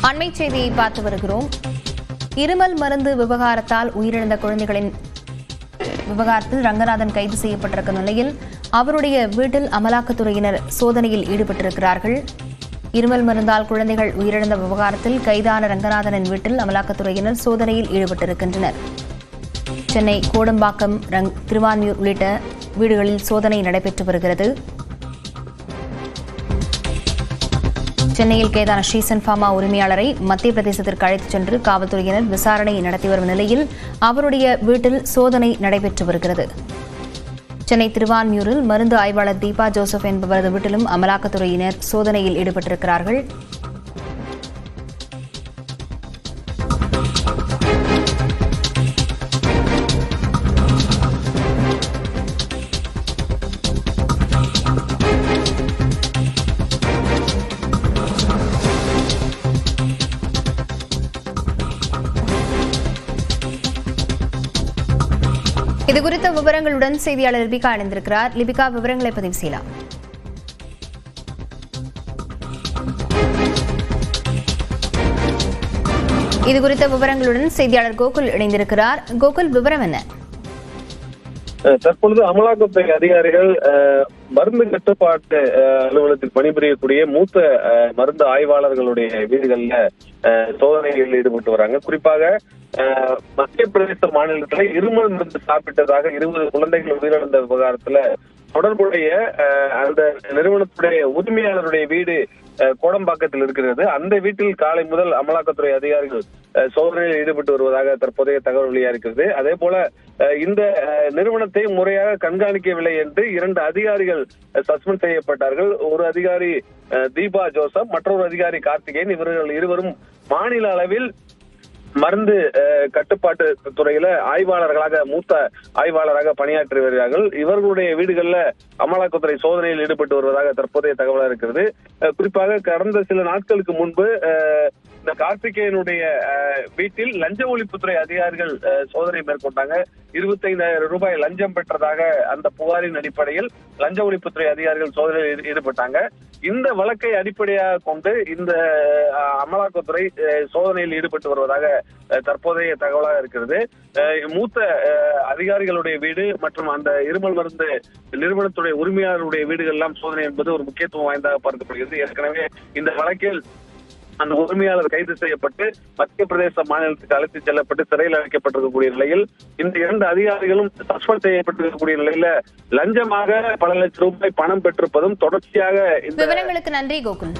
அண்மை செய்தியை பார்த்து வருகிறோம். இருமல் மருந்து விவகாரத்தால் உயிரிழந்த குழந்தைகளின் விவகாரத்தில் ரங்கநாதன் கைது செய்யப்பட்டிருக்கும் நிலையில் அவருடைய வீட்டில் அமலாக்கத்துறையினர் சோதனையில் ஈடுபட்டிருக்கிறார்கள். இருமல் மருந்தால் குழந்தைகள் உயிரிழந்த விவகாரத்தில் கைதான ரங்கநாதனின் வீட்டில் அமலாக்கத்துறையினர் சோதனையில் ஈடுபட்டிருக்கின்றனர். சென்னை கோடம்பாக்கம், திருவான்மியூர் உள்ளிட்ட வீடுகளில் சோதனை நடைபெற்று வருகிறது. சென்னையில் கைதான ஸ்ரீசன் ஃபார்மா உரிமையாளரை மத்திய பிரதேசத்திற்கு அழைத்துச் சென்று காவல்துறையினர் விசாரணை நடத்தி வரும் நிலையில் அவருடைய வீட்டில் சோதனை நடைபெற்று வருகிறது. சென்னை திருவான்மியூரில் மருந்து ஆய்வாளர் தீபா ஜோசப் என்பவரது வீட்டிலும் அமலாக்கத்துறையினர் சோதனையில் ஈடுபட்டிருக்கிறார்கள். இதுகுறித்த விவரங்களுடன் செய்தியாளர் லிபிகா இணைந்திருக்கிறார். லிபிகா, விவரங்களை பதிவு செய்யலாம். இதுகுறித்த விவரங்களுடன் செய்தியாளர் கோகுல் இணைந்திருக்கிறார். கோகுல், விவரம் என்ன? தற்பொழுது அமலாக்கத்துறை அதிகாரிகள் மருந்து கட்டுப்பாட்டு அலுவலகத்தில் பணிபுரியக்கூடிய மூத்த மருந்து ஆய்வாளர்களுடைய வீடுகள்ல சோதனைகளில் ஈடுபட்டு வராங்க. குறிப்பாக மத்திய பிரதேச மாநிலத்துல இருமல் மருந்து சாப்பிட்டதாக 20 குழந்தைகள் உயிரிழந்த விவகாரத்துல தொடர்புடைய அந்த நிறுவனத்துடைய உரிமையாளருடைய வீடு கோடம்பாக்கத்தில் இருக்கிறது. அந்த வீட்டில் காலை முதல் அமலாக்கத்துறை அதிகாரிகள் சோதனையில் ஈடுபட்டு வருவதாக தற்போதைய தகவல் வெளியாகிறது. அதே போல இந்த நிறுவனத்தை முறையாக கண்காணிக்கவில்லை என்று 2 அதிகாரிகள் சஸ்பெண்ட் செய்யப்பட்டார்கள். ஒரு அதிகாரி தீபா ஜோசப், மற்றொரு அதிகாரி கார்த்திகேயன். இவர்கள் இருவரும் மாநில அளவில் மருந்து கட்டுப்பாட்டு துறையில ஆய்வாளர்களாக, மூத்த ஆய்வாளராக பணியாற்றி வருகிறார்கள். இவர்களுடைய வீடுகள்ல அமலாக்கத்துறை சோதனையில் ஈடுபட்டு வருவதாக தற்போதைய தகவலாக இருக்கிறது. குறிப்பாக கடந்த சில நாட்களுக்கு முன்பு இந்த கார்த்திகேயனுடைய வீட்டில் லஞ்ச ஒழிப்புத்துறை அதிகாரிகள் சோதனை மேற்கொண்டாங்க. 25,000 ரூபாய் லஞ்சம் பெற்றதாக அந்த புகாரின் அடிப்படையில் லஞ்ச ஒழிப்புத்துறை அதிகாரிகள் சோதனையில் ஈடுபட்டாங்க. இந்த வழக்கை அடிப்படையாக கொண்டு இந்த அமலாக்கத்துறை சோதனையில் ஈடுபட்டு வருவதாக தற்போதைய தகவலாக இருக்கிறது. மூத்த அதிகாரிகளுடைய வீடு மற்றும் அந்த இருமல் மருந்து நிறுவனத்துடைய உரிமையாளருடைய வீடுகள் எல்லாம் சோதனை என்பது ஒரு முக்கியத்துவம் வாய்ந்ததாக பார்க்கப்படுகிறது. ஏற்கனவே இந்த வழக்கில் அந்த உரிமையாளர் கைது செய்யப்பட்டு மத்திய பிரதேச மாநிலத்துக்கு அழைத்துச் செல்லப்பட்டு சிறையில் அடைக்கப்பட்டிருக்கக்கூடிய நிலையில் இந்த 2 அதிகாரிகளும் சஸ்பெண்ட் செய்யப்பட்டிருக்கக்கூடிய நிலையில லஞ்சமாக பல லட்சம் ரூபாய் பணம் பெற்றிருப்பதும் தொடர்ச்சியாக. விவரங்களுக்கு நன்றி கோகுல்.